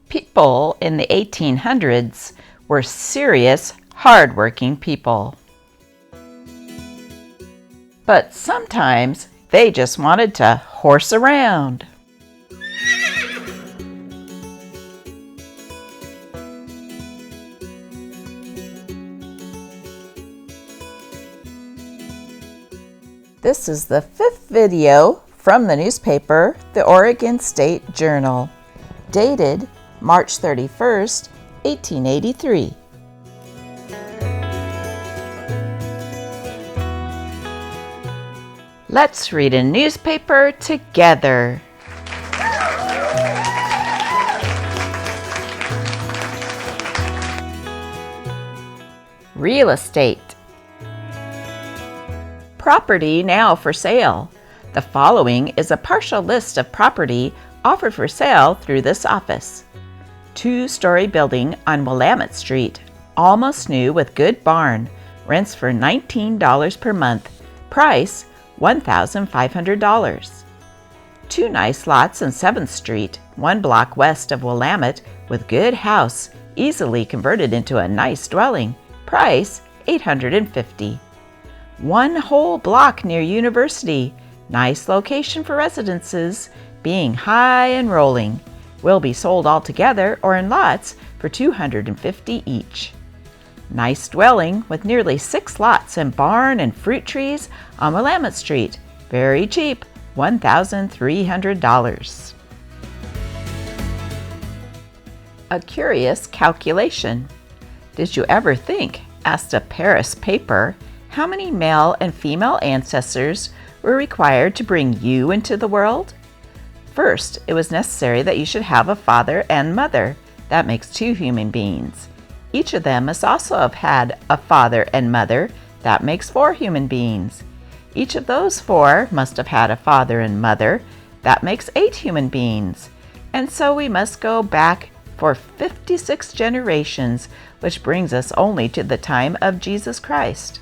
People in the 1800s were serious, hard-working people. But sometimes they just wanted to horse around. This is the 5th video from the newspaper, the Oregon State Journal, dated March 31st, 1883. Let's read a newspaper together. Real estate. Property now for sale. The following is a partial list of property offered for sale through this office. 2-story building on Willamette Street, almost new with good barn, rents for $19 per month, price $1,500. 2 nice lots on 7th Street, 1 block west of Willamette, with good house, easily converted into a nice dwelling, price $850. 1 whole block near University, nice location for residences, being high and rolling, will be sold all together or in lots for $250 each. Nice dwelling with nearly 6 lots and barn and fruit trees on Willamette Street. Very cheap, $1,300. A curious calculation. Did you ever think, asked a Paris paper, how many male and female ancestors were required to bring you into the world? First, it was necessary that you should have a father and mother. That makes 2 human beings. Each of them must also have had a father and mother. That makes 4 human beings. Each of those 4 must have had a father and mother. That makes 8 human beings. And so we must go back for 56 generations, which brings us only to the time of Jesus Christ.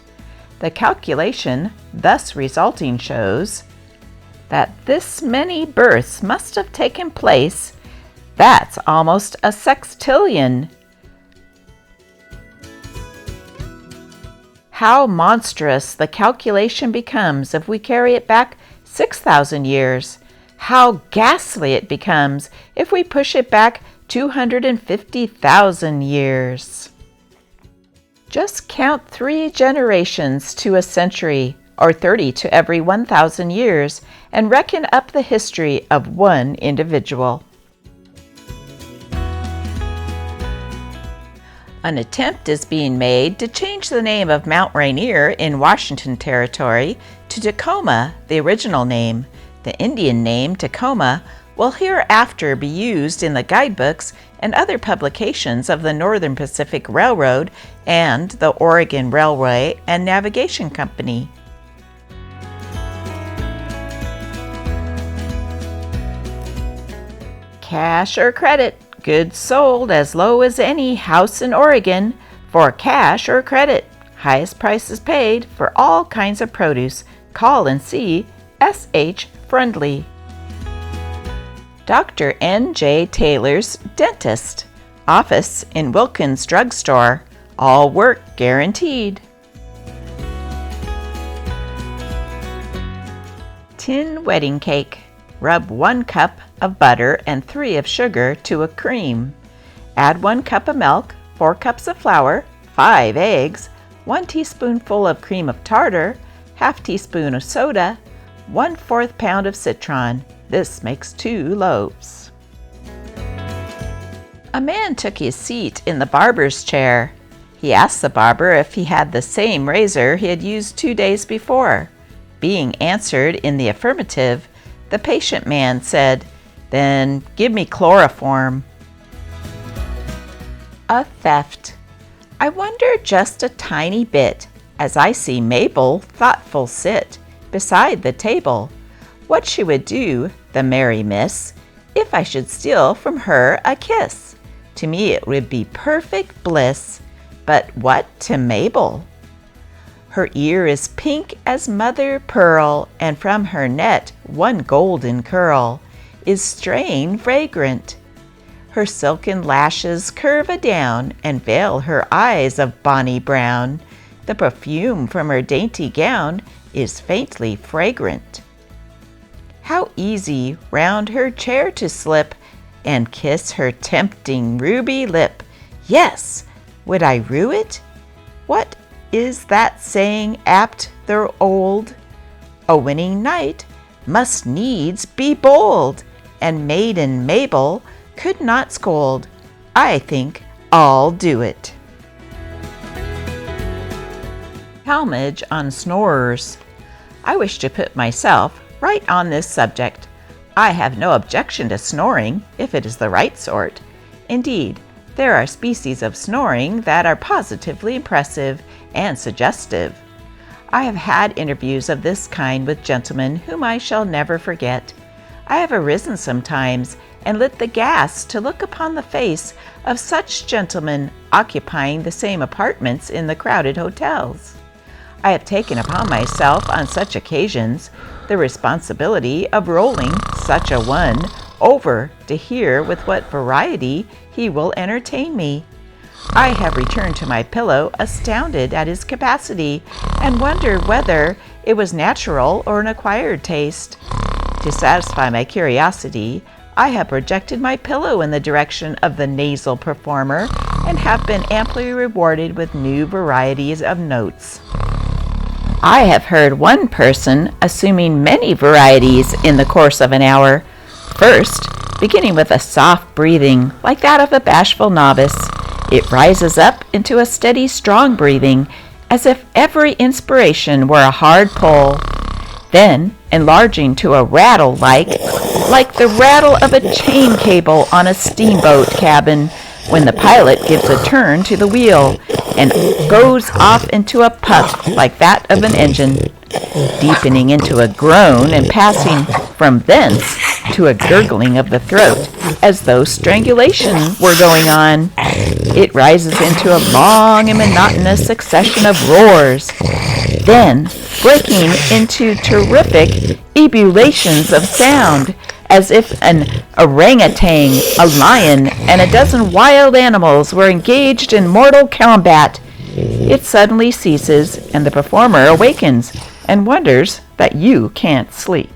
The calculation thus resulting shows that this many births must have taken place. That's almost a sextillion. How monstrous the calculation becomes if we carry it back 6,000 years. How ghastly it becomes if we push it back 250,000 years. Just count 3 generations to a century, or 30 to every 1,000 years, and reckon up the history of one individual. An attempt is being made to change the name of Mount Rainier in Washington Territory to Tacoma, the original name. The Indian name Tacoma will hereafter be used in the guidebooks and other publications of the Northern Pacific Railroad and the Oregon Railway and Navigation Company. Cash or credit, goods sold as low as any house in Oregon for cash or credit. Highest prices paid for all kinds of produce. Call and see S.H. Friendly. Dr. N.J. Taylor's Dentist. Office in Wilkins Drugstore. All work guaranteed. Tin wedding cake. Rub 1 cup of butter and 3 of sugar to a cream. Add 1 cup of milk, 4 cups of flour, 5 eggs, 1 teaspoonful of cream of tartar, ½ teaspoon of soda, 1/4 pound of citron. This makes 2 loaves. A man took his seat in the barber's chair. He asked the barber if he had the same razor he had used 2 days before. Being answered in the affirmative, the patient man said, "Then give me chloroform." A theft. I wonder just a tiny bit, as I see Mabel thoughtful sit beside the table, what she would do, the merry miss, if I should steal from her a kiss. To me it would be perfect bliss, but what to Mabel? Her ear is pink as mother pearl, and from her net 1 golden curl is straying fragrant. Her silken lashes curve adown and veil her eyes of bonny brown. The perfume from her dainty gown is faintly fragrant. How easy round her chair to slip and kiss her tempting ruby lip. Yes, would I rue it? What is that saying apt though old? A winning knight must needs be bold, and Maiden Mabel could not scold. I think I'll do it. Talmage on snorers. I wish to put myself right on this subject. I have no objection to snoring if it is the right sort. Indeed, there are species of snoring that are positively impressive and suggestive. I have had interviews of this kind with gentlemen whom I shall never forget. I have arisen sometimes and lit the gas to look upon the face of such gentlemen occupying the same apartments in the crowded hotels. I have taken upon myself on such occasions the responsibility of rolling such a one over to hear with what variety he will entertain me. I have returned to my pillow astounded at his capacity and wondered whether it was natural or an acquired taste. To satisfy my curiosity, I have projected my pillow in the direction of the nasal performer and have been amply rewarded with new varieties of notes. I have heard one person assuming many varieties in the course of an hour. First, beginning with a soft breathing like that of a bashful novice, it rises up into a steady, strong breathing, as if every inspiration were a hard pull. Then, enlarging to a rattle like the rattle of a chain cable on a steamboat cabin, when the pilot gives a turn to the wheel and goes off into a puff like that of an engine, deepening into a groan and passing from thence to a gurgling of the throat, as though strangulation were going on. It rises into a long and monotonous succession of roars, then breaking into terrific ebullitions of sound, as if an orangutan, a lion, and a dozen wild animals were engaged in mortal combat. It suddenly ceases, and the performer awakens and wonders that you can't sleep.